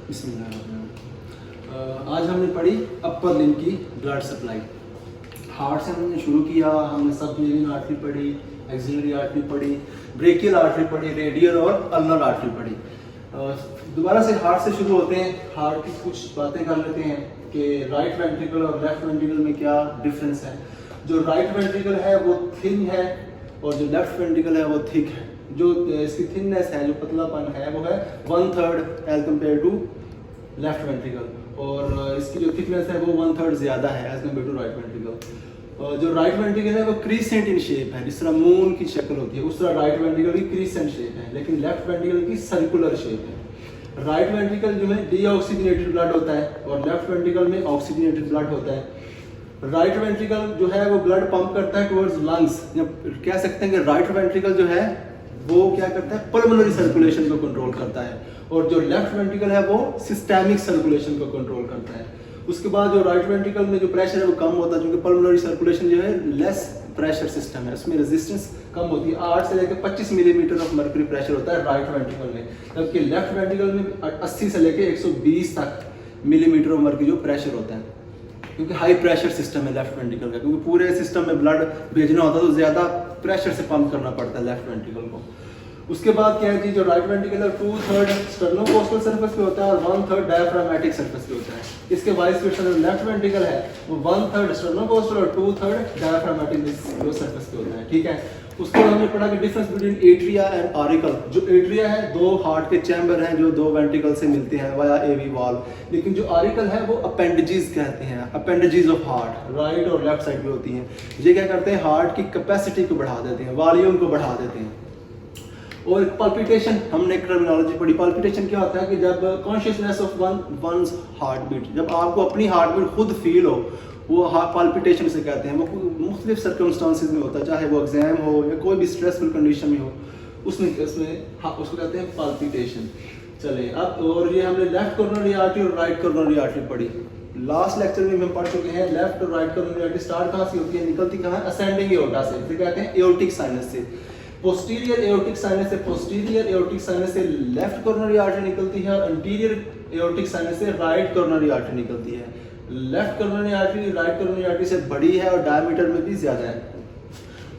आज हमने पढ़ी अपर लिम्ब की ब्लड सप्लाई। हार्ट से हमने शुरू किया, हमने सब क्लेवियन आर्टरी पढ़ी, एक्सिलरी आर्टरी पढ़ी, ब्रेकियल आर्टरी पढ़ी, रेडियल और अल्नर आर्टरी पढ़ी। दोबारा से हार्ट से शुरू होते हैं। हार्ट की कुछ बातें कर लेते हैं कि राइट वेंट्रिकल और लेफ्ट वेंट्रिकल में क्या डिफरेंस है। जो राइट वेंट्रिकल है वो थिन है और जो लेफ्ट वेंट्रिकल है वो थिक है। जो इसकी थिननेस है, जो पतलापन है, वो है 1/3 as compare to left ventricle, और इसकी जो थिकनेस है वो 1/3 ज़्यादा है as compare to right ventricle. जो राइट वेंट्रिकल है वो क्रीसेंट इन शेप है, जिस तरह मून की शक्ल होती है उस तरह राइट वेंट्रिकल की क्रीसेंट शेप है, लेकिन लेफ्ट वेंट्रिकल की सर्कुलर शेप है। राइट वेंट्रिकल जो है डीऑक्सीजनेटेड ब्लड होता है और लेफ्ट वेंट्रिकल में ऑक्सीजनेटेड ब्लड होता है। राइट वेंट्रिकल जो है वो ब्लड पंप करता है टुवर्ड्स लंग्स, या कह सकते हैं कि राइट वेंट्रिकल जो है वो क्या करता है, पल्मोनरी सर्कुलेशन को कंट्रोल करता है, और जो लेफ्ट वेंट्रिकल है वो सिस्टेमिक सर्कुलेशन को कंट्रोल करता है। उसके बाद जो राइट वेंट्रिकल में जो प्रेशर है वो कम होता है, क्योंकि पल्मोनरी सर्कुलेशन जो है लेस प्रेशर सिस्टम है, उसमें रेजिस्टेंस कम होती है। 8 से लेकर 25 मिलीमीटर ऑफ मर्क्यूरी प्रेशर होता है राइट वेंट्रिकल में, जबकि लेफ्ट वेंट्रिकल में 80 से लेकर 120 तक मिलीमीटर ऑफ मर्क्यूरी जो प्रेशर होता है, क्योंकि हाई प्रेशर सिस्टम है लेफ्ट वेंट्रिकल का, क्योंकि पूरे सिस्टम में ब्लड भेजना होता है तो ज़्यादा प्रेशर से पंप करना पड़ता है लेफ्ट वेंट्रिकल को। उसके बाद क्या है जी, जो राइट वेंट्रिकल है 2/3 स्टर्नोकोस्टल सरफेस पे होता है और 1/3 डायफ्रामेटिक सरफेस पे होता है। इसके वाइस वर्सा जो लेफ्ट वेंट्रिकल है वो 1/3 स्टर्नोकोस्टल और 2/3 डायफ्रामेटिक सरफेस पे होता है, ठीक है। उसके बाद हमने पढ़ा कि difference between atria and auricle. जो एट्रिया है, 2 हार्ट के चैम्बर हैं जो 2 वेंट्रिकल से मिलते हैं वाया एवी वॉल, लेकिन जो ऑरिकल है वो अपेंडेजेस कहते हैं, अपेंडेजेस ऑफ हार्ट राइट और लेफ्ट साइड पे होती हैं। ये क्या करते हैं, हार्ट की कैपेसिटी को बढ़ा देते हैं, वॉल्यूम को बढ़ा देते हैं। और पल्पिटेशन, हमने टर्मिनोलॉजी पढ़ी। पल्पिटेशन क्या होता है कि जब consciousness of once heart beat, जब आपको अपनी हार्ट बीट खुद फील हो, वो पल्पिटेशन से कहते हैं। वो मुख्तलिफ सर्कमस्टांसिस में होता है, चाहे वो एग्जाम हो या कोई भी स्ट्रेसफुल कंडीशन में हो, उसमें उसको कहते हैं पल्पिटेशन। चले अब, और ये हमने लेफ्ट कोरोनरी आर्टरी और राइट कोरोनरी आर्टरी पढ़ी। लास्ट लेक्चर में हम पढ़ चुके हैं लेफ्ट और राइट कोरोनरी आर्टरी स्टार्ट कहाँ से होती है, निकलती कहाँ है, असेंडिंग एओर्टा से, इसे कहते हैं एओर्टिक साइनस से। पोस्टीरियर एओर्टिक साइनस से, पोस्टीरियर एओर्टिक साइनस से लेफ्ट कोरोनरी आर्टरी निकलती है, और एंटीरियर एओर्टिक साइनस से राइट कोरोनरी आर्टरी निकलती है। Left coronary artery right coronary artery से बड़ी है और डायमीटर में भी ज्यादा है।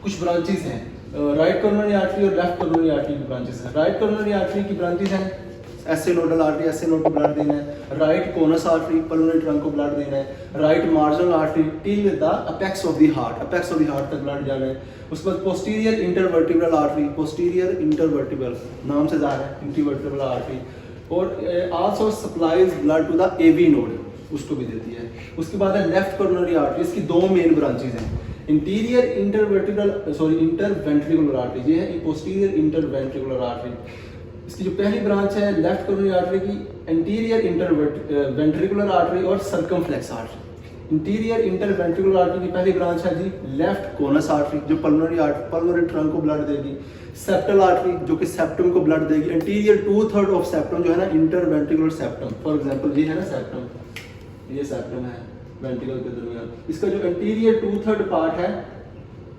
कुछ ब्रांचेस हैं राइट कोरोनरी आर्टरी और लेफ्ट कोरोनरी आर्टरी की ब्रांचेस हैं। राइट कोरोनरी आर्टरी की ब्रांचेस हैं ऐसे नोडल आर्टरी, ऐसे नोड को ब्लड देना है, right conus artery pulmonary trunk को ब्लड देना है, right marginal artery till the apex of the heart, apex of the heart तक ब्लड जाना है। उसके बाद posterior intervertebral artery, posterior intervertebral नाम से जाहिर है, इंटरवर्टिब्रल आर्टरी, और also supplies blood to the AV node, उसको भी देती है। उसके बाद है लेफ्ट कोरोनरी आर्टरी, इसकी 2 मेन ब्रांचेस हैं, इंटीरियर इंटरवेंट्रिकुलर आर्टरी, ये है पोस्टीरियर इंटरवेंट्रिकुलर आर्टरी। इसकी जो पहली ब्रांच है लेफ्ट कोरोनरी आर्टरी की, इंटीरियर इंटरवेंट्रिकुलर आर्टरी और circumflex artery. Interior interventricular artery की पहली ब्रांच है जी लेफ्ट कोनस आर्टरी, जो पल्मोनरी ट्रंक को ब्लड देगी। सेप्टल आर्टरी, जो कि सेप्टम को ब्लड देगी। इंटीरियर 2/3 ऑफ सेप्टम जो है ना, इंटरवेंट्रिकुलर सेप्टम, फॉर एग्जांपल ये है ना सेप्टम, ये सेप्टम है वेंट्रिकल के दरमियान। इसका जो इंटीरियर 2/3 पार्ट है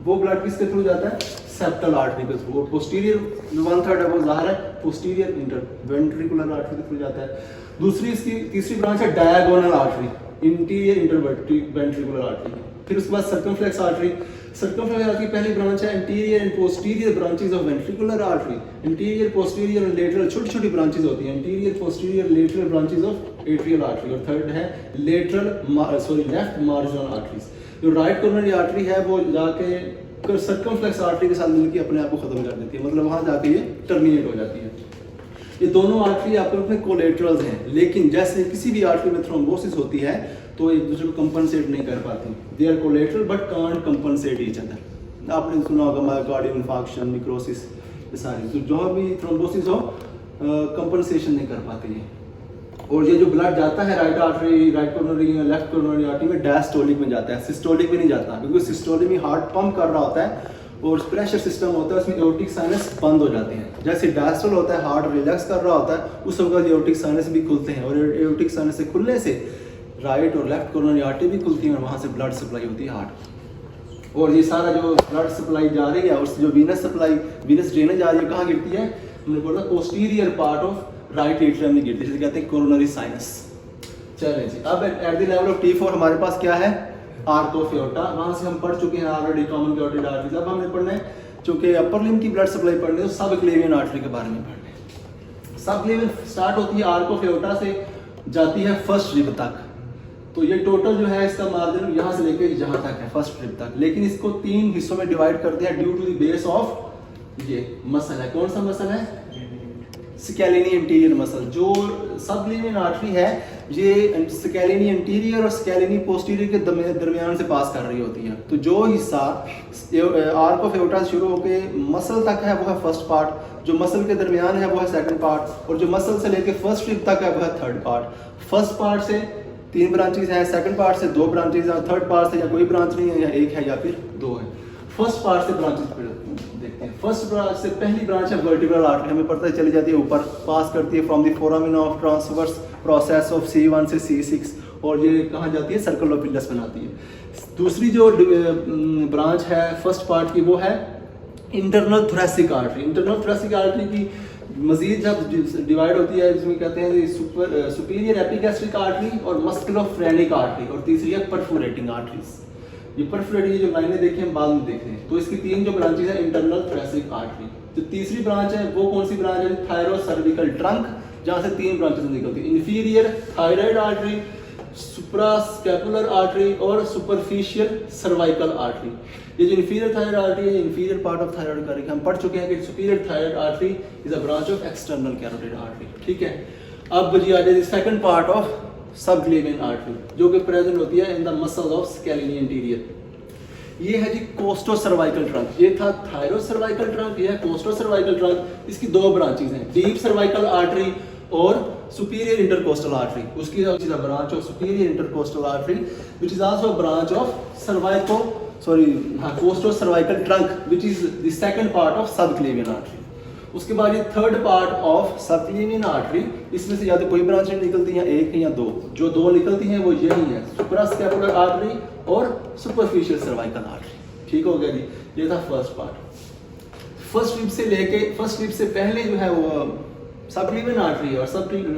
वो ब्लड किसके थ्रू जाता है, सेप्टल आर्टरी के थ्रू। पोस्टीरियर 1/3 है वो जाहिर है पोस्टीरियर इंटरवेंट्रिकुलर आर्टरी के थ्रू जाता है। दूसरी इसकी तीसरी ब्रांच है diagonal artery, interior interventricular artery. फिर उसके बाद सर्कमफ्लेक्स आर्टरी। सर्कमफ्लेक्स आर्टरी पहली ब्रांच है interior and posterior branches of ventricular artery. Interior posterior और लेटरल छोटी छोटी ब्रांचेस होती हैं, interior posterior lateral branches of atrial artery. और थर्ड है लेफ्ट मार्जिनल आर्टरीज। जो राइट कोरोनरी आर्टरी है वो जाके सर्कमफ्लेक्स आर्टरी के साथ मिलकर अपने आप को खत्म कर देती है, मतलब वहां जाके ये टर्मिनेट हो जाती है। ये दोनों आर्टरी आपस में कोलेटरल्स हैं, लेकिन जैसे किसी भी आर्टरी में थ्रोम्बोसिस होती है तो एक दूसरे को कंपनसेट नहीं कर पाती। They are collateral but can't compensate each other. आपने सुना होगा मायोकार्डियल इंफार्क्शन, निक्रोसिस, ये सारी तो जो भी थ्रोम्बोसिस हो कंपनसेशन नहीं कर पाती है। और ये जो ब्लड जाता है राइट आर्टरी, राइट कोरोनरी या लेफ्ट कोरोनरी आर्टरी में डायस्टोलिक में जाता है, सिस्टोलिक में नहीं जाता, क्योंकि सिस्टोलिक में हार्ट पंप कर रहा होता है और प्रेशर सिस्टम होता है, उसमें एओर्टिक साइनस बंद हो जाते हैं। जैसे डायस्टोल होता है, हार्ट रिलैक्स कर रहा होता है, उस वक्त एओर्टिक साइनस भी खुलते हैं, और एओर्टिक साइनस से खुलने से राइट और लेफ्ट कोरोनरी आर्टरी भी खुलती है और वहाँ से ब्लड सप्लाई होती है हार्ट। और ये सारा जो ब्लड सप्लाई जा रही है, उससे जो वीनस सप्लाई, वीनस ड्रेनेज आ रही है, कहाँ गिरती है, हमने बोला posterior part of right atrium में गिरती है, जिसे कहते हैं कोरोनरी साइनस। चलें जी, अब at the level of T4 हमारे पास क्या है, आर्क ऑफ एओर्टा। वहां से हम पढ़ चुके हैं ऑलरेडी कॉमन कैरोटिड आर्टरीज। अब हमने पढ़ना है, चूंकि अपर लिम्ब की ब्लड सप्लाई पढ़नी है, तो सब क्लेवियन आर्टरी के बारे में पढ़ना है। सब क्लेवियन स्टार्ट होती है आर्क ऑफ एओर्टा से, जाती है फर्स्ट रिब तक। तो ये टोटल जो है इसका मार्जिन यहाँ से लेके यहाँ तक है, फर्स्ट रिब तक। लेकिन इसको 3 हिस्सों में डिवाइड करते हैं due to the base of ये मसल है। कौन सा मसल है, स्केलेनी इंटीरियर मसल। जो सबक्लेवियन आर्टरी है ये स्केलेनी इंटीरियर और स्केलेनी पोस्टीरियर के दरमियान से पास कर रही होती है। तो जो हिस्सा आर्क ऑफ एओर्टा से शुरू होकर मसल तक है वो है फर्स्ट पार्ट, जो मसल के दरमियान है वो है सेकंड पार्ट, और जो मसल से लेकर फर्स्ट रिब तक है वो है थर्ड पार्ट। फर्स्ट पार्ट से 3 ब्रांचेज हैं, सेकंड पार्ट से 2 ब्रांचेज हैं, थर्ड पार्ट से या कोई ब्रांच नहीं है, या 1 है या फिर 2 है। फर्स्ट पार्ट से ब्रांचेज देखते हैं। फर्स्ट ब्रांच से पहली ब्रांच है वर्टिब्रल आर्टरी, हमें पता चली जाती है ऊपर, पास करती है from the foramen of transverse process of C1 से C6, और ये कहाँ जाती है, सर्कल ऑफ विलियस बनाती है। दूसरी जो ब्रांच है फर्स्ट पार्ट की वो है internal thoracic artery. Internal thoracic artery की मजीद जब डिवाइड होती है, जिसमें कहते हैं सुपीरियर एपिगैस्ट्रिक आर्टरी और मस्कुलोफ्रेनिक आर्टरी, और तीसरी है परफोरेटिंग आर्टरीज। ये परफोरेटिंग जो लाइनें देखें हम बाद में देख रहे हैं। तो इसकी 3 जो ब्रांचेज है इंटरनल थोरेसिक आर्टरी। जो तीसरी ब्रांच है वो कौन सी ब्रांच है, थायरोसर्विकल ट्रंक, जहाँ से 3 ब्रांचेज निकलती है, inferior thyroid artery, suprascapular artery और सुपरफिशियल सर्वाइकल आर्टरी। ये जो इंफीरियर थायराइड आर्टरी है, इंफीरियर पार्ट ऑफ थायराइड का हम पढ़ चुके हैं कि superior thyroid artery is a branch of external carotid artery. ठीक है, अब जी आ जाए second part of subclavian artery, जो कि प्रेजेंट होती है in the muscle of scaleni interior. ये है जी कोस्टो सर्वाइकल ट्रंक। ये था थायरो सर्वाइकल ट्रंक, ये है कोस्टो सर्वाइकल ट्रंक। इसकी 2 ब्रांचेज हैं, डीप सर्वाइकल आर्टरी और सुपीरियर इंटरकोस्टल आर्टरी। उसकी branch of superior intercostal artery which is also branch of costo cervical trunk which is the second part of subclavian artery. उसके बाद ये third part of subclavian artery, इसमें से या तो कोई ब्रांच नहीं निकलती है, 1 है या 2। जो 2 निकलती हैं वो यही है, सुप्रास्कैपुलर आर्टरी और सुपरफिशियल सर्वाइकल आर्टरी। ठीक हो गया जी, ये था फर्स्ट पार्ट। फर्स्ट रिब से पहले जो है वो सबक्लेवियन आर्टरी है, और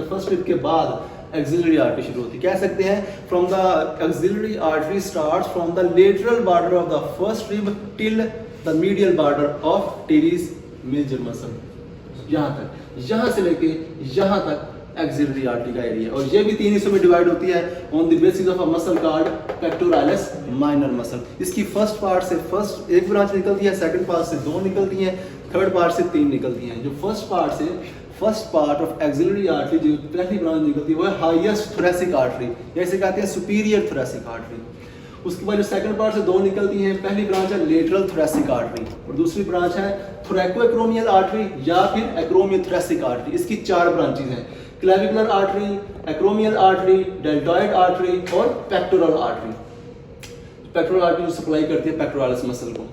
फर्स्ट रिब के बाद एक्सिलरी आर्टरी शुरू होती है। कह सकते हैं from the axillary artery starts from the lateral border of the first rib till the medial border of teres major muscle. यहाँ से लेके यहाँ तक एक्सिलरी आर्टरी का एरिया, और ये भी 3 हिस्सों में डिवाइड होती है on the basis of a muscle called pectoralis minor muscle. इसकी फर्स्ट पार्ट से 1 ब्रांच निकलती है, सेकंड पार्ट से 2 निकलती हैं, थर्ड पार्ट से 3 निकलती हैं। जो first part of axillary artery जो पहली ब्रांच निकलती है वो है हाईएस्ट थोरेसिक आर्टरी, जैसे कहते हैं सुपीरियर थोरेसिक आर्टरी। उसके बाद जो सेकंड पार्ट से 2 निकलती हैं, पहली ब्रांच है लेटरल थोरेसिक आर्टरी और दूसरी ब्रांच है थोरैकोएक्रोमियल आर्टरी या फिर एक्रोमियल थोरेसिक आर्टरी। इसकी 4 ब्रांचेज हैं, clavicular artery, acromial artery, deltoid artery और पेक्टोरल आर्टरी। पेक्टोरल आर्टरी जो सप्लाई करती है पेक्टोरालिस मसल को।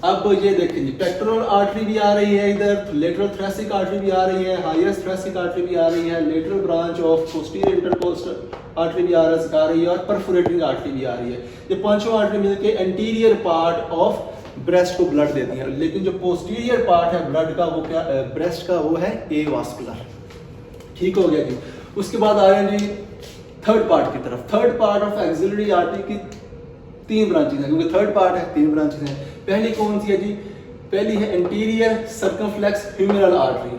अब ये देखें जी, पेक्टोरल आर्टरी भी आ रही है इधर, लेटरल थोरेसिक आर्टरी भी आ रही है, हाईएस्ट थोरेसिक आर्टरी भी आ रही है, lateral branch of posterior intercostal artery भी आ रही है और परफोरेटिंग आर्टरी भी आ रही है। ये पांचों आर्टरी मिलकर एंटीरियर पार्ट ऑफ ब्रेस्ट को ब्लड देती है, लेकिन जो पोस्टीरियर पार्ट है ब्लड का वो क्या, ब्रेस्ट का वो है एवास्कुलर। ठीक हो गया जी। उसके बाद आ रहे हैं जी थर्ड पार्ट की तरफ। Third part of axillary artery की 3 ब्रांचेज हैं, क्योंकि थर्ड पार्ट है 3 ब्रांचेज हैं। पहली कौन सी है जी, पहली है एंटीरियर सर्कमफ्लेक्स ह्यूमेरल आर्टरी,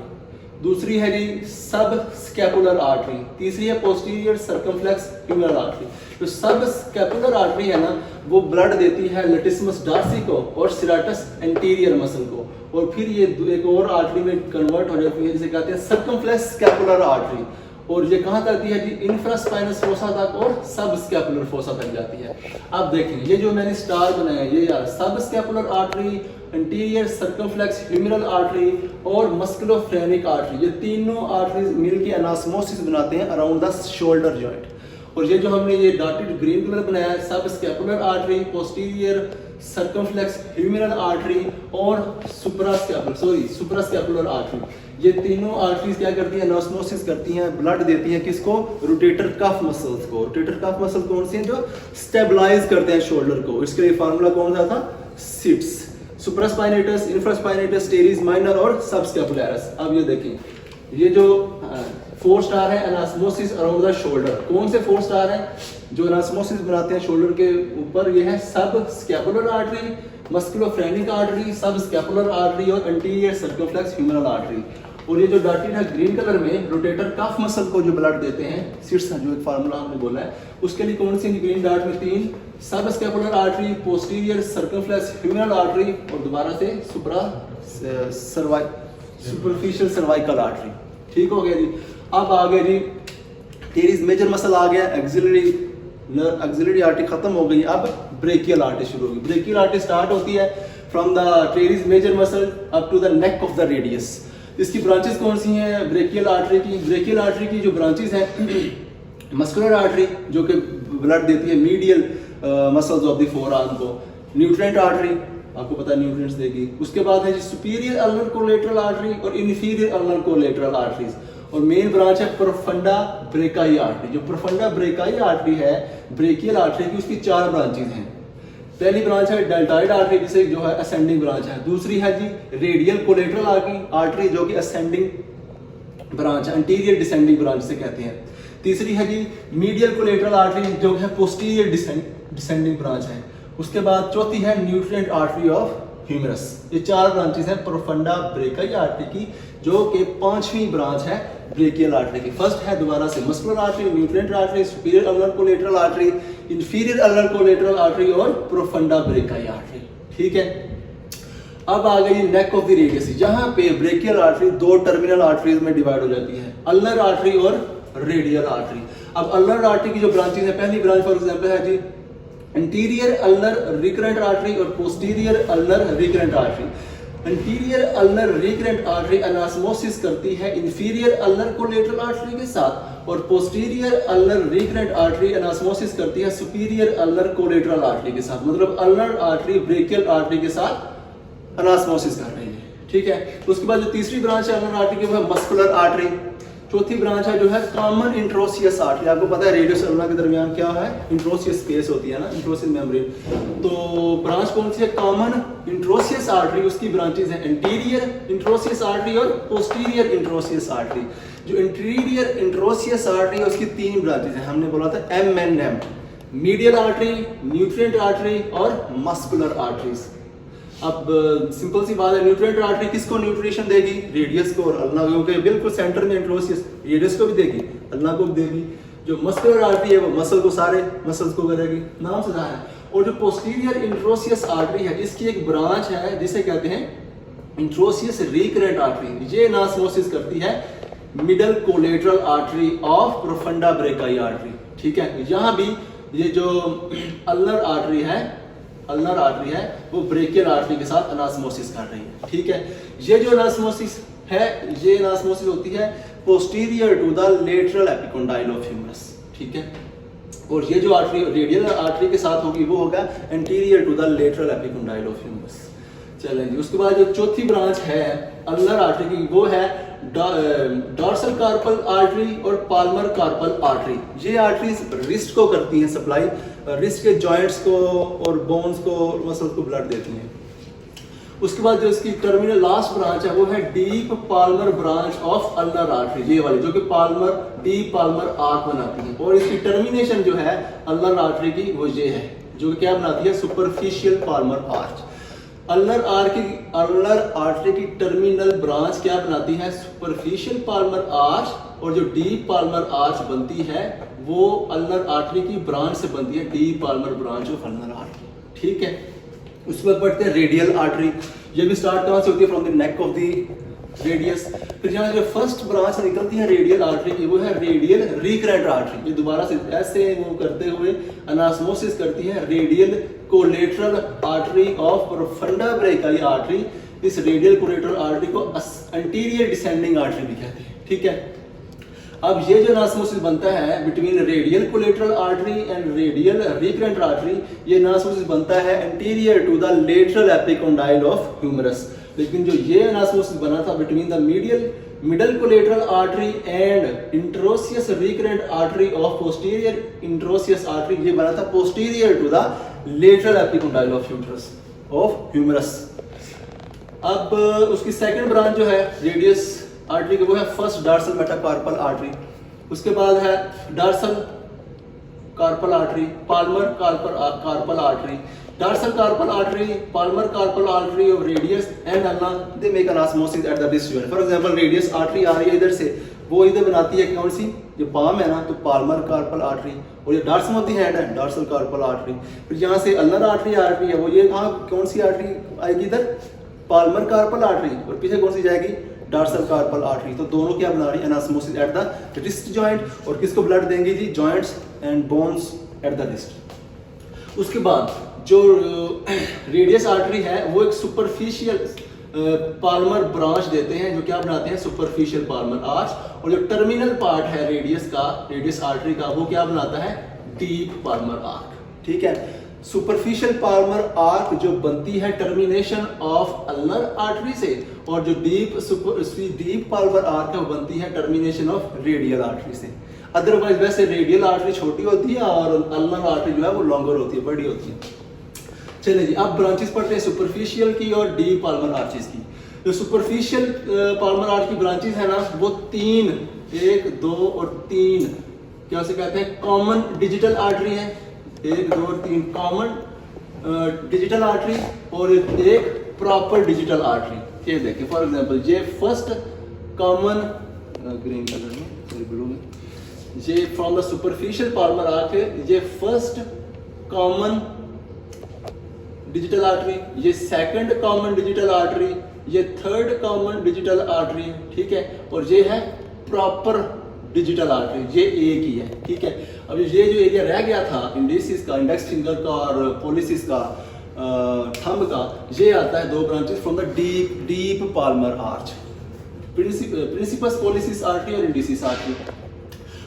दूसरी है जी सब स्कैपुलर आर्टरी, तीसरी है पोस्टीरियर सर्कमफ्लेक्स ह्यूमेरल आर्टरी। जो सब स्कैपुलर आर्टरी है ना वो ब्लड देती है लेटिसमस डार्सी को और सिराटस एंटीरियर मसल को, और फिर ये एक और आर्टरी में कन्वर्ट हो जाती है जिसे कहते हैं सर्कमफ्लेक्स स्कैपुलर आर्टरी, और ये कहाँ तक है जी, इंफ्रास्पाइनस फोसा तक और सब स्कैपुलर फोसा तक जाती है। अब देखें ये जो मैंने स्टार बनाया ये यार subscapular artery, anterior circumflex humeral artery और मस्कुलोफ्रेनिक आर्टरी, ये तीनों आर्टरीज मिलकर एनास्मोसिस बनाते हैं अराउंड द शोल्डर जॉइंट। और ये जो हमने ये डॉटेड ग्रीन कलर बनाया है subscapular artery, posterior circumflex humeral artery और सुप्रास्कैपुलर आर्टरी, ये तीनों आर्टरीज क्या करती हैं, एनास्मोसिस करती हैं, ब्लड देती हैं किसको, रोटेटर कफ मसल्स को। रोटेटर कफ मसल कौन से हैं, जो स्टेबलाइज करते हैं शोल्डर को। इसके लिए फार्मूला कौन सा था, SITS, supraspinatus, infraspinatus, teres minor और सबस्कैपुलरिस। अब ये देखें ये जो 4 स्टार है एनास्मोसिस अराउंड द शोल्डर, कौन से 4 स्टार है जो एनास्मोसिस बनाते हैं शोल्डर के ऊपर? ये है सब स्कैपुलर आर्टरी, मस्कुलोफ्रेनिक आर्टरी, सब स्कैपुलर आर्टरी और एंटीरियर सर्कमफ्लेक्स ह्यूमरल आर्टरी। और ये जो डॉटेड है ग्रीन कलर में, रोटेटर कफ मसल को जो ब्लड देते हैं, सिट्स जो एक फार्मूला हमने बोला है, उसके लिए कौन सी ग्रीन डॉट में 3 subscapular artery, posterior circumflex humeral artery और दोबारा से सुपरफिशियल सर्वाइकल आर्टरी। ठीक हो गया जी। अब आ गया जी टेरिस मेजर मसल आ गया, एक्सिलरी आर्टरी खत्म हो गई, अब ब्रेकियल आर्टरी शुरू होगी। ब्रेकियल आर्टरी स्टार्ट होती है from the teres major muscle up to the neck of the radius. इसकी ब्रांचेस कौन सी हैं ब्रेकियल आर्टरी की? ब्रेकियल आर्टरी की जो ब्रांचेस हैं, मस्कुलर आर्टरी जो कि ब्लड देती है medial muscles of the four arm को, न्यूट्रिएंट आर्टरी आपको पता है न्यूट्रिएंट्स देगी। उसके बाद है जी सुपीरियर अल्नर कोलेटरल आर्टरी और इन्फीरियर अल्नर कोलेटरल आर्टरीज। और मेन ब्रांच है प्रोफंडा ब्रेकाई आर्टरी। जो प्रोफंडा ब्रेकाई आर्टरी है ब्रेकियल आर्टरी की, उसकी 4 ब्रांचेस हैं। पहली ब्रांच है डेल्टाइड आर्टरी जिसे जो है असेंडिंग ब्रांच है। दूसरी है जी रेडियल कोलेटरल आर्टरी जो कि असेंडिंग ब्रांच है, एंटीरियर डिसेंडिंग ब्रांच से कहते हैं। तीसरी है जी मीडियल कोलेटरल आर्टरी जो है पोस्टीरियर डिसेंडिंग ब्रांच है। उसके बाद चौथी है न्यूट्रिएंट आर्टरी ऑफ ह्यूमरस। ये 4 ब्रांचेस हैं प्रोफंडा ब्रेकाई आर्टरी की, जो कि 5वीं ब्रांच है ब्रेकियल आर्टरी की। फर्स्ट है दोबारा से muscular artery, nutrient artery, superior ulnar collateral artery, inferior ulnar collateral artery और प्रोफंडा ब्रेकाई आर्टरी। ठीक है। अब आ गई नेक ऑफ द रेडियस, जहां पे ब्रेकियल आर्टरी 2 टर्मिनल आर्टरीज में डिवाइड हो जाती है, अल्नर आर्टरी और रेडियल आर्टरी। अब अल्नर आर्टरी की जो ब्रांचेस है, पहली ब्रांच फॉर एग्जांपल है जी एंटीरियर अल्नर रिकरेंट आर्टरी और posterior ulnar recurrent artery. Anterior ulnar recurrent artery anastomosis करती है इंफीरियर अल्नर कोलेटरल आर्टरी के साथ, और posterior ulnar recurrent artery anastomosis करती है सुपीरियर अल्नर कोलेटरल आर्टरी के साथ। मतलब अल्नर आर्टरी ब्रेकियल आर्टरी के साथ एनास्मोसिस कर रही है। ठीक है। उसके बाद जो तीसरी ब्रांच है अल्नर आर्टरी की वो है मस्कुलर आर्टरी। चौथी ब्रांच है जो है कॉमन इंट्रोसियस आर्टरी। आपको पता है रेडियस अल्ना के दरमियान क्या है, इंट्रोसियस स्पेस होती है ना, इंट्रोसियस मेम्ब्रेन। तो ब्रांच कौन सी है? Common interosseous artery. उसकी ब्रांचेस हैं एंटीरियर इंट्रोसियस आर्टरी और पोस्टीरियर इंट्रोसियस आर्टरी। जो इंटीरियर इंट्रोसियस आर्टरी है उसकी 3 ब्रांचेस हैं। हमने बोला था MNM, medial artery, nutrient artery और मस्कुलर आर्टरीज। अब सिंपल सी बात है, न्यूट्रिएंट आर्टरी किसको न्यूट्रिशन देगी? रेडियस को और अल्ना को, क्योंकि बिल्कुल सेंटर में इंट्रोसियस, रेडियस को भी देगी, अल्ना को भी देगी। जो मस्कुलर आर्टरी है वो मसल को, सारे मसल्स को करेगी, नाम से है। और जो पोस्टीरियर इंट्रोसियस आर्टरी है इसकी एक ब्रांच है जिसे कहते हैं इंट्रोसियस रिकरेंट आर्टरी। ये एनास्मोसिस करती है middle collateral artery of profunda brachii artery. ठीक है। यहाँ भी ये जो अल्नर आर्टरी है वो ब्रेकियल आर्टरी के साथ एनास्मोसिस कर रही है। ठीक है। ये जो एनास्मोसिस है, ये एनास्मोसिस होती है posterior to the lateral epicondyle of humerus. ठीक है। और ये जो आर्टरी रेडियल आर्टरी के साथ होगी वो होगा anterior to the lateral epicondyle of humerus. चलें जी। उसके बाद जो चौथी ब्रांच है अल्नर आर्टरी की वो है डॉर्सल कार्पल आर्टरी और पाल्मर कार्पल आर्टरी। ये आर्टरीज रिस्ट को करती हैं सप्लाई, रिस्ट के जॉइंट्स को और बोन्स को, मसल्स को ब्लड देती हैं। उसके बाद जो इसकी टर्मिनल लास्ट ब्रांच है वो है deep Palmer branch of ulnar artery, ये वाली जो कि डीप पाल्मर आर्क बनाती है। और इसकी टर्मिनेशन जो है अल्नर आर्टरी की वो ये है, जो कि क्या बनाती है? Superficial Palmer arch. Ulnar artery की टर्मिनल ब्रांच क्या बनाती है? Superficial Palmer arch. और जो डीप पाल्मर आर्च बनती है वो अल्नर आर्टरी की ब्रांच से बनती है, deep Palmer branch of ulnar artery. ठीक है। उसके बाद पढ़ते हैं रेडियल आर्टरी। ये भी स्टार्ट कहाँ से होती है? From the neck of the radius. फिर यहाँ जो फर्स्ट ब्रांच निकलती है रेडियल आर्टरी की वो है रेडियल रिकरेंट आर्टरी। ये दोबारा से ऐसे वो करते हुए एनास्मोसिस करती है radial collateral artery of profunda brachii artery. इस रेडियल कोलेटरल आर्टरी को एंटीरियर डिसेंडिंग आर्टरी भी कहते हैं। ठीक है। अब ये जो एनास्मोसिस बनता है between radial collateral artery and radial recurrent artery, ये एनास्मोसिस बनता है anterior to the lateral epicondyle of humerus. लेकिन जो ये एनास्मोसिस बना था between the middle collateral artery and interosseous recurrent artery of posterior interosseous artery, ये बना था posterior to the lateral epicondyle of humerus. अब उसकी सेकंड ब्रांच जो है रेडियस आर्टरी वो है फर्स्ट डार्सल मेटाकार्पल आर्टरी। उसके बाद है dorsal carpal artery, palmar carpal artery, dorsal carpal artery, palmar carpal artery of radius and ulna they make an osmosis at the disc joint. For example radius artery आ रही है इधर से, वो इधर बनाती है कौन सी, जो पाम है ना, तो पाल्मर कार्पल आर्टरी, और ये डार्सम ऑफ द हैंड है डार्सल कार्पल आर्टरी। फिर यहाँ से अल्नर आर्टरी आ रही है, वो ये कहाँ कौन सी आर्टरी आएगी, इधर पाल्मर कार्पल आर्टरी, और पीछे कौन सी जाएगी, डार्सल कार्पल आर्टरी। तो दोनों क्या बना रही है, anastomosis at the wrist joint, और किसको ब्लड देंगे जी, joints and bones at the wrist. उसके बाद जो रेडियस आर्टरी है वो एक सुपरफिशियल पाल्मर ब्रांच देते हैं, जो क्या बनाते हैं, सुपरफिशियल पाल्मर आर्च, और जो टर्मिनल पार्ट है रेडियस का, रेडियस आर्टरी का, वो क्या बनाता है, डीप पाल्मर आर्क। ठीक है, सुपरफिशियल पाल्मर आर्क जो बनती है टर्मिनेशन ऑफ अल्नर आर्टरी से, और जो डीप पाल्मर आर्क है वो बनती है टर्मिनेशन ऑफ रेडियल आर्टरी से। अदरवाइज वैसे रेडियल आर्टरी छोटी होती है और अल्नर आर्टरी जो है वो लॉन्गर होती है, बड़ी होती है। चलिए जी, अब ब्रांचेस पढ़ते हैं सुपरफिशियल की और डीप पाल्मर आर्चेस की। जो सुपरफिशियल पाल्मर आर्च की ब्रांचेस है ना, वो 3, 1, 2 और 3 क्या से कहते हैं, कॉमन डिजिटल आर्टरी है। 1, 2 और 3 कॉमन डिजिटल आर्टरी, और एक प्रॉपर डिजिटल आर्टरी। ये देखिए फॉर एग्जांपल, ये फर्स्ट कॉमन ग्रीन कलर में, सॉरी ब्लू में, ये from the superficial Palmer arch है, ये फर्स्ट कॉमन डिजिटल आर्टरी, ये सेकंड कॉमन डिजिटल आर्टरी, ये थर्ड कॉमन डिजिटल आर्टरी, ठीक है, और ये है प्रॉपर डिजिटल आर्टरी, ये एक ही है। ठीक है, अब ये जो एरिया रह गया था इंडिसिस का, इंडेक्स फिंगर का और पोलिसिस का, थंब का, ये आता है 2 branches from the deep palmar arch, princeps pollicis artery और इंडिसिस आर्टरी।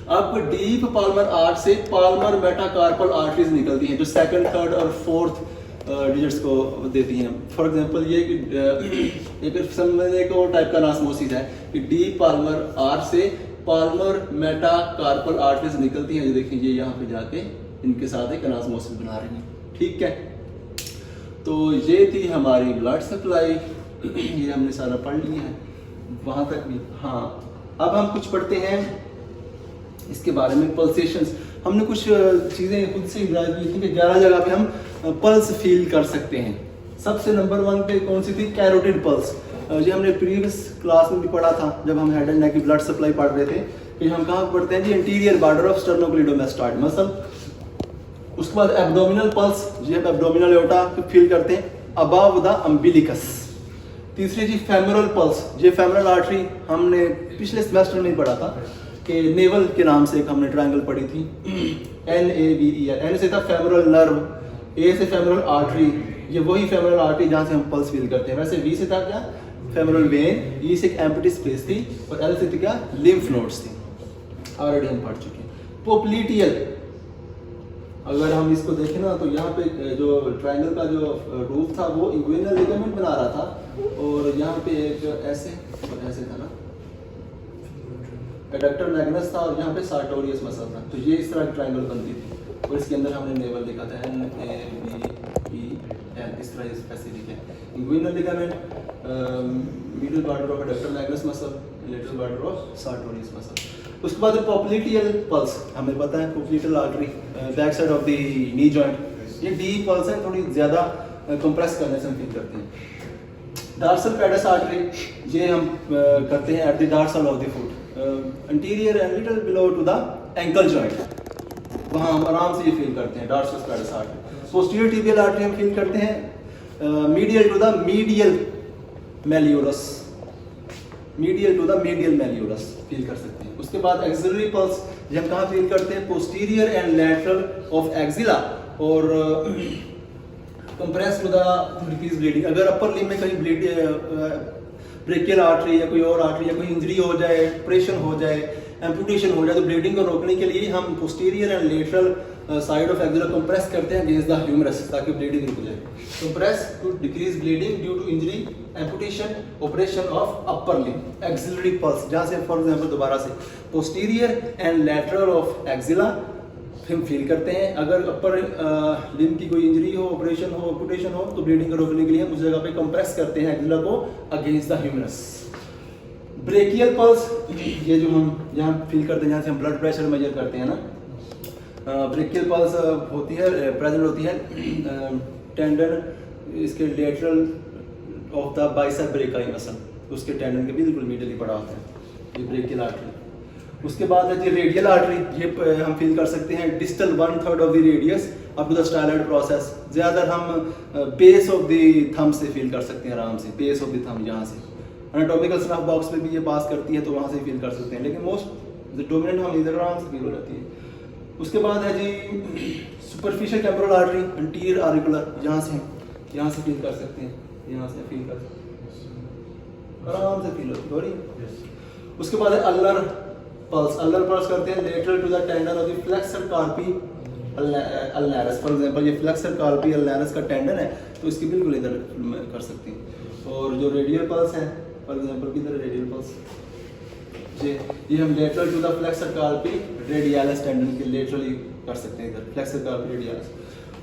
अब डीप पाल्मर आर्च से पाल्मर मेटाकार्पल आर्टरीज निकलती हैं, जो सेकंड, थर्ड और फोर्थ डिजिट्स को देती हैं। फॉर एग्जांपल ये एक समझने एक और टाइप का एनास्मोसिस है कि डीप पाल्मर आर्च से पाल्मर मेटाकार्पल आर्टरीज निकलती हैं, जो देखिए ये यहाँ पे जाके इनके साथ एक एनास्मोसिस बना रही हैं। ठीक है, तो ये थी हमारी ब्लड सप्लाई, ये हमने सारा पढ़ लिया है वहाँ तक भी। हाँ, अब हम कुछ पढ़ते हैं इसके बारे में, पल्सेशंस। हमने कुछ चीज़ें खुद से ड्राइव की थी कि 11 जगह पे हम पल्स फील कर सकते हैं। सबसे नंबर 1 पे कौन सी थी, कैरोटिड पल्स। ये हमने प्रीवियस क्लास में भी पढ़ा था जब हम हेड एंड नेक की ब्लड सप्लाई पढ़ रहे थे, कि हम कहाँ पढ़ते हैं जी, इंटीरियर बॉर्डर ऑफ स्टर्नोक्लिडोमास्टॉइड मसल। उसके बाद एब्डोमिनल पल्स, जी हम एब्डोमिनल एओर्टा फील करते हैं अबव द अम्बिलिकस। तीसरी जी फेमोरल पल्स, ये फेमोरल आर्टरी हमने पिछले सेमेस्टर में पढ़ा था कि नेवल के नाम से एक हमने ट्रायंगल पढ़ी थी, NAVEL। N से था फेमोरल नर्व, A से फेमोरल आर्टरी, ये वही फेमोरल आर्टरी जहाँ से हम पल्स फील करते हैं। वैसे V से था क्या, फेमोरल वेन, E से एक एम्प्टी स्पेस थी, और L से थी क्या, लिम्फ नोड्स थी, ऑलरेडी हम पढ़ चुके हैं। पोप्लीटियल, अगर हम इसको देखें ना, तो यहाँ पे जो ट्रायंगल का जो रूफ था वो इंग्विनल लिगामेंट बना रहा था, और यहाँ पे एक ऐसे और ऐसे था ना, एडक्टर मैग्नस था, और यहाँ पे सार्टोरियस मसल था। तो ये इस तरह की ट्रायंगल बनती थी, और इसके अंदर हमने नेवल लिखा था NAVEL, इस तरह स्पेसिफिक है। Inguinal ligament, middle border of adductor Magnus muscle, lateral border of sartorius muscle. उसके बाद पोप्लीटियल पल्स, हमें पता है पोप्लीटियल artery back side of the knee joint, ये डीप पल्स है, थोड़ी ज़्यादा कंप्रेस करने से हम फील करते हैं। डार्सल पेडस आर्टरी, ये हम करते हैं at the dorsal of the foot, interior and little below to the ankle joint, वहाँ हम आराम से ये फील करते हैं dorsal pedis artery. Posterior tibial artery हम फील करते हैं medial to the medial malleolus, medial to the medial malleolus feel कर सकते हैं। उसके बाद एक्सिलरी पल्स, ये हम कहाँ फील करते हैं, posterior and lateral of axilla, और compress to the decrease bleeding. अगर अपर लिम्ब में कहीं ब्रेकियल आर्टरी या कोई और आर्टरी या कोई इंजरी हो जाए, ऑपरेशन हो जाए, एम्पुटेशन हो जाए, तो ब्लीडिंग को रोकने के लिए हम posterior and lateral side of axilla compress करते हैं अगेंस्ट द ह्यूमरस, ताकि ब्लीडिंग रुक जाए। Compress to decrease bleeding due to injury, amputation, operation of upper limb. Axillary pulse, जहाँ से फॉर एग्जांपल दोबारा से posterior and lateral of axilla हम फील करते हैं। अगर अपर लिम्ब की कोई इंजरी हो, ऑपरेशन हो, एम्पुटेशन हो, तो ब्लीडिंग को रोकने के लिए हम उस जगह पे कंप्रेस करते हैं एक्सिला को against the humerus. Brachial pulse, ये जो हम यहाँ फील करते हैं, जहाँ से हम ब्लड प्रेशर मेजर करते हैं ना, ब्रेकियल पल्स होती है, प्रेजेंट होती है टेंडन इसके lateral of the bicep brachii muscle, उसके टेंडन के बिल्कुल मिडल ही पड़ा होता है ये ब्रेकियल आर्टरी। उसके बाद है जी रेडियल आर्टरी, ये हम फील कर सकते हैं distal 1/3 of the radius up to the styloid process. ज़्यादातर हम बेस ऑफ द थंब से फील कर सकते हैं आराम से, बेस ऑफ द थंब यहाँ से। एनाटॉमिकल स्नफ बॉक्स में भी ये पास करती है तो वहाँ से फील कर सकते हैं, लेकिन मोस्ट डोमिनेंट हम इधर आराम से फील हो जाती है। उसके बाद है जी superficial temporal artery anterior auricular, यहाँ से फील कर सकते हैं, यहाँ से फील कर सकते हैं, आराम से फील हो रही है। उसके बाद है अल्लर पल्स करते हैं lateral to the tendon of the flexor carpi ulnaris. For example ये फ्लेक्सर कार्पी अल्नारस का टेंडन है तो इसकी बिल्कुल इधर कर सकते हैं। और जो रेडियल पल्स है, फॉर एग्जांपल किधर रेडियल पल्स, ये हम lateral to the flexor carpi radialis tendon के लेटरली कर सकते हैं इधर, फ्लेक्सर कार्पी रेडियलिस।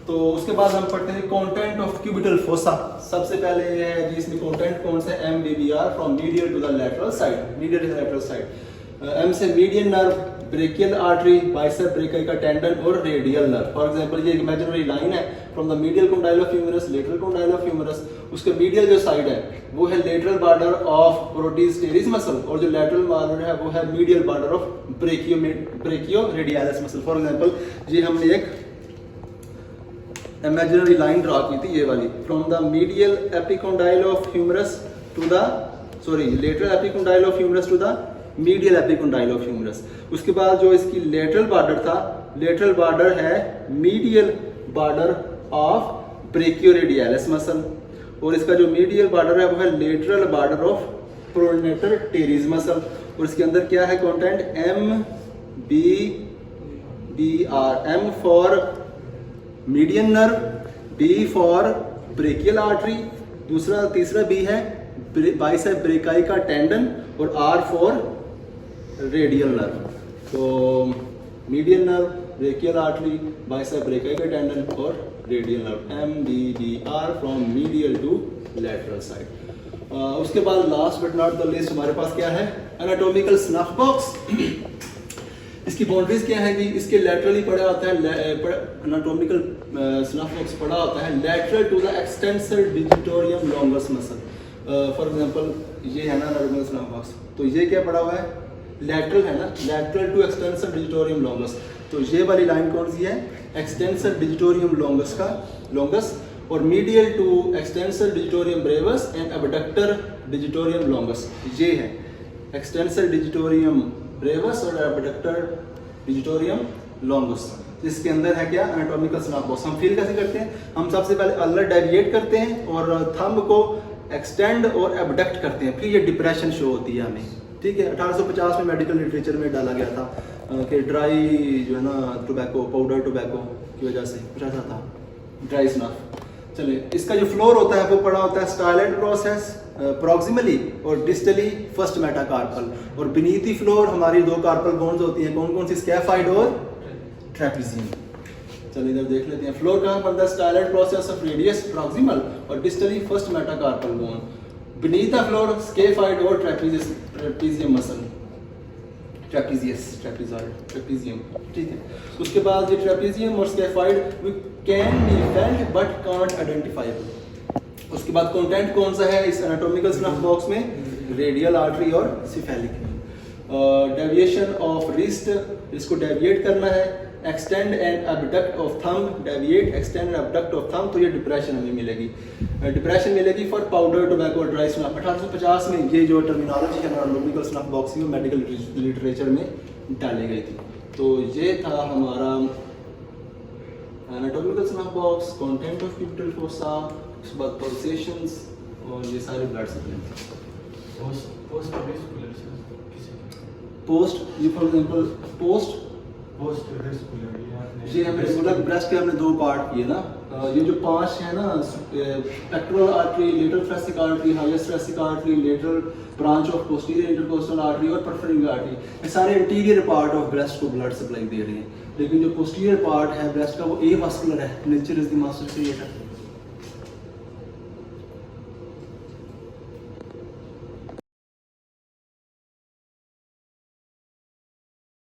तो उसके बाद हम पढ़ते हैं कंटेंट ऑफ क्यूबिटल फोसा। सबसे पहले ये है जी, इसमें कंटेंट कौन सा है, MBBR from medial to the lateral side, medial to the lateral side. M से median nerve, brachial artery, bicep brachii का टेंडन और रेडियल नर्व। फॉर एग्जांपल ये इमेजिनरी लाइन है from the medial condyle of humerus, lateral condyle of humerus, उसके medial जो side है वो है lateral border of pronator teres muscle, और जो लेटरल बॉर्डर है वो है medial border of brachioradialis muscle. For example ये हमने एक इमेजिनरी लाइन ड्रा की थी, ये वाली, from the medial epicondyle of humerus to the lateral epicondyle of humerus to the medial epicondyle of humerus. उसके बाद जो इसकी लेटरल बॉर्डर था, लेटरल बॉर्डर है medial border of brachioradialis muscle, और इसका जो मीडियल बॉर्डर है वो है lateral border of pronator teres muscle. और इसके अंदर क्या है content, MBBR, M for median nerve, B for brachial artery, तीसरा B है बाइसेप ब्रेकाई का टेंडन, और R फॉर रेडियल नर्व। तो median nerve, brachial artery, bicep brachii का टेंडन और radial nerve, MBBR from medial to lateral side. उसके बाद last but not the least हमारे पास क्या है, एनाटॉमिकल स्नफ बॉक्स। इसकी बाउंड्रीज क्या है कि इसके लेटरली पड़ा होता है, एनाटॉमिकल स्नफ बॉक्स पड़ा होता है lateral to the extensor digitorum longus muscle. For example ये है ना एनाटॉमिकल स्नफ बॉक्स, तो ये क्या पड़ा हुआ है, लेटरल है ना, lateral to extensor digitorum longus. तो ये वाली लाइन कौन सी है, एक्सटेंसर डिजिटोरियम लॉन्गस का लॉन्गस, और medial to extensor digitorum brevis and abductor digitorum longus. ये है एक्सटेंसर डिजिटोरियम ब्रेवस और एबडक्टर डिजिटोरियम लॉन्गस। इसके अंदर है क्या, एनाटॉमिकल स्नफ बॉक्स। हम फील कैसे करते हैं, हम सबसे पहले अल्लर डेविएट करते हैं और थंब को एक्सटेंड और एबडक्ट करते हैं, फिर ये डिप्रेशन शो होती है हमें, ठीक है। 1850 में मेडिकल लिटरेचर में डाला गया था कि ड्राई जो है ना टोबैको, पाउडर टोबैको की वजह से कुछ ऐसा था, ड्राई स्नफ। चलिए, इसका जो फ्लोर होता है वो पड़ा होता है स्टाइलॉइड प्रोसेस प्रॉक्सिमली और डिस्टली फर्स्ट मेटाकार्पल, और बीनीथ द फ्लोर हमारी दो कार्पल बोन्स होती हैं, कौन कौन सी, स्कैफाइड और ट्रेपेजियम। चलिए इधर देख लेते हैं, फ्लोर कहाँ पर था, styloid process of radius proximal और distally first metacarpal bone, beneath the floor scaphoid और ट्रेपेजियम मसल, ट्रेपेजियम, ठीक है। उसके बाद ये ट्रेपेजियम और scaphoid we can be felt but can't identifiable. उसके बाद कंटेंट कौन सा है इस एनाटॉमिकल स्नफ बॉक्स में, रेडियल आर्टरी और सिफेलिक। डेविएशन ऑफ रिस्ट, इसको डेविएट करना है, extend and abduct of thumb, deviate, extend and abduct of thumb, तो ये डिप्रेशन हमें मिलेगी, डिप्रेशन मिलेगी फॉर पाउडर टोबैको और ड्राई स्नफ। 1850 में ये जो टर्मिनोलॉजी है एनाटॉमिकल स्नफ बॉक्स की, मेडिकल लिटरेचर में डाली गई थी। तो ये था हमारा anatomical snuff box, content of cubital fossa, उसके बाद पल्सेशंस और ये सारे ब्लड सप्लाईज। पोस्ट, ये फॉर एग्जांपल पोस्ट ये हमने बोला ब्रेस्ट के हमने दो पार्ट किए ना, ये जो 5 है ना, pectoral artery, lateral thoracic artery, highest thoracic artery, lateral branch of posterior intercostal artery और परफोरेटिंग आर्टरी, ये सारे इंटीरियर पार्ट ऑफ ब्रेस्ट को ब्लड सप्लाई दे रहे हैं। लेकिन जो पोस्टीरियर पार्ट है ब्रेस्ट का वो ए वास्कुलर है, nature is the master creator.